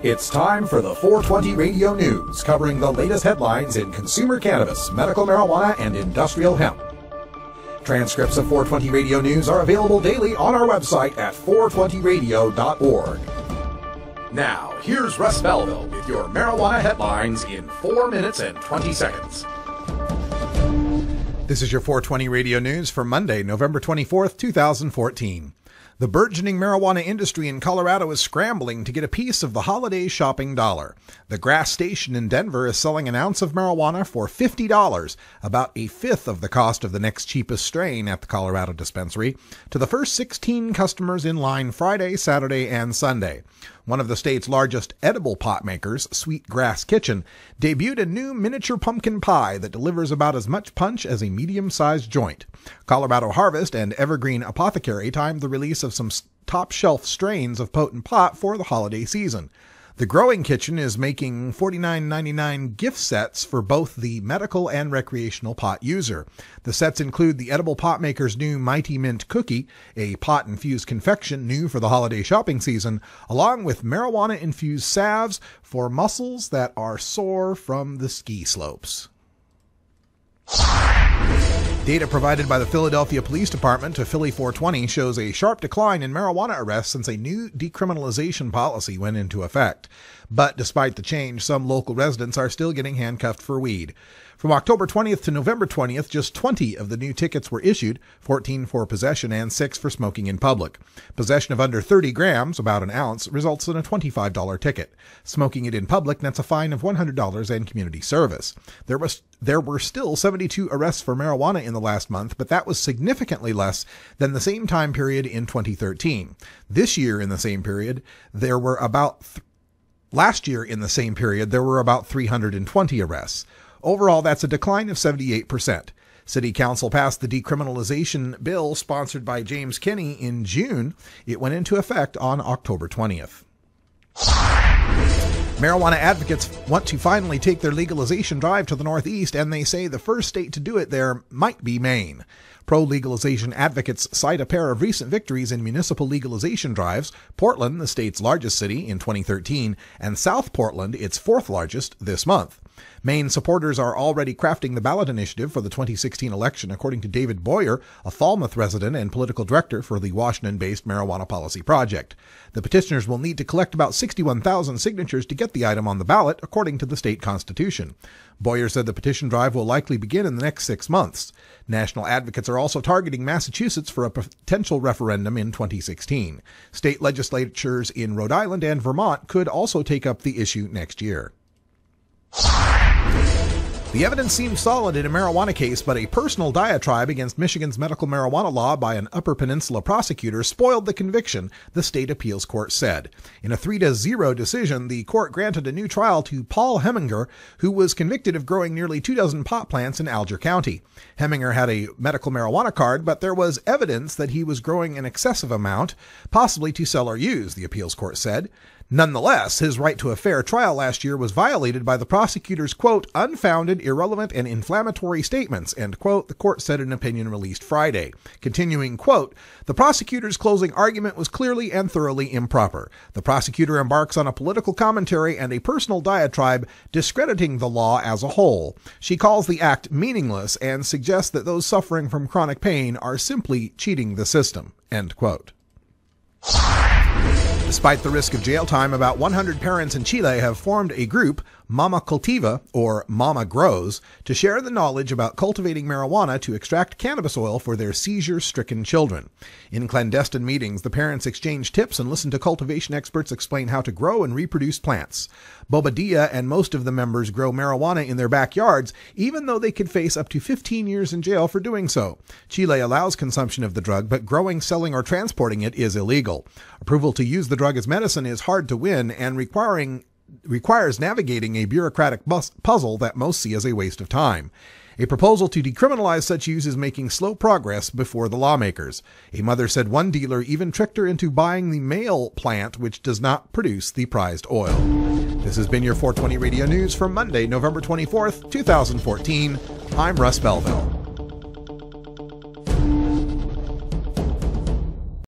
It's time for the 420 Radio News, covering the latest headlines in consumer cannabis, medical marijuana, and industrial hemp. Transcripts of 420 Radio News are available daily on our website at 420radio.org. Now, here's Russ Belville with your marijuana headlines in 4 minutes and 20 seconds. This is your 420 Radio News for Monday, November 24th, 2014. The burgeoning marijuana industry in Colorado is scrambling to get a piece of the holiday shopping dollar. The Grass Station in Denver is selling an ounce of marijuana for $50, about a fifth of the cost of the next cheapest strain at the Colorado dispensary, to the first 16 customers in line Friday, Saturday, and Sunday. One of the state's largest edible pot makers, Sweet Grass Kitchen, debuted a new miniature pumpkin pie that delivers about as much punch as a medium-sized joint. Colorado Harvest and Evergreen Apothecary timed the release of some top-shelf strains of potent pot for the holiday season. The Growing Kitchen is making $49.99 gift sets for both the medical and recreational pot user. The sets include the edible pot maker's new Mighty Mint Cookie, a pot-infused confection new for the holiday shopping season, along with marijuana-infused salves for muscles that are sore from the ski slopes. Data provided by the Philadelphia Police Department to Philly 420 shows a sharp decline in marijuana arrests since a new decriminalization policy went into effect. But despite the change, some local residents are still getting handcuffed for weed. From October 20th to November 20th, just 20 of the new tickets were issued, 14 for possession and 6 for smoking in public. Possession of under 30 grams, about an ounce, results in a $25 ticket. Smoking it in public nets a fine of $100 and community service. There were still 72 arrests for marijuana in the last month, but that was significantly less than the same time period in 2013. This year in the same period, there were about Last year in the same period, there were about 320 arrests. Overall, that's a decline of 78%. City Council passed the decriminalization bill sponsored by James Kenney in June. It went into effect on October 20th. Marijuana advocates want to finally take their legalization drive to the Northeast, and they say the first state to do it there might be Maine. Pro-legalization advocates cite a pair of recent victories in municipal legalization drives: Portland, the state's largest city, in 2013, and South Portland, its fourth largest, this month. Maine supporters are already crafting the ballot initiative for the 2016 election, according to David Boyer, a Falmouth resident and political director for the Washington-based Marijuana Policy Project. The petitioners will need to collect about 61,000 signatures to get the item on the ballot, according to the state constitution. Boyer said the petition drive will likely begin in the next 6 months. National advocates are also targeting Massachusetts for a potential referendum in 2016. State legislatures in Rhode Island and Vermont could also take up the issue next year. The evidence seems solid in a marijuana case, but a personal diatribe against Michigan's medical marijuana law by an Upper Peninsula prosecutor spoiled the conviction, the state appeals court said. In a 3-0 decision, the court granted a new trial to Paul Heminger, who was convicted of growing nearly 24 pot plants in Alger County. Heminger had a medical marijuana card, but there was evidence that he was growing an excessive amount, possibly to sell or use, the appeals court said. Nonetheless, his right to a fair trial last year was violated by the prosecutor's, quote, unfounded, irrelevant, and inflammatory statements, end quote, the court said in an opinion released Friday. Continuing, quote, the prosecutor's closing argument was clearly and thoroughly improper. The prosecutor embarks on a political commentary and a personal diatribe discrediting the law as a whole. She calls the act meaningless and suggests that those suffering from chronic pain are simply cheating the system, end quote. Despite the risk of jail time, about 100 parents in Chile have formed a group, Mama Cultiva, or Mama Grows, to share the knowledge about cultivating marijuana to extract cannabis oil for their seizure-stricken children. In clandestine meetings, the parents exchange tips and listen to cultivation experts explain how to grow and reproduce plants. Bobadilla and most of the members grow marijuana in their backyards, even though they could face up to 15 years in jail for doing so. Chile allows consumption of the drug, but growing, selling, or transporting it is illegal. Approval to use the drug as medicine is hard to win and requires navigating a bureaucratic puzzle that most see as a waste of time. A proposal to decriminalize such use is making slow progress before the lawmakers. A mother said one dealer even tricked her into buying the male plant, which does not produce the prized oil. This has been your 420 Radio News for Monday, November 24th, 2014. I'm Russ Belville.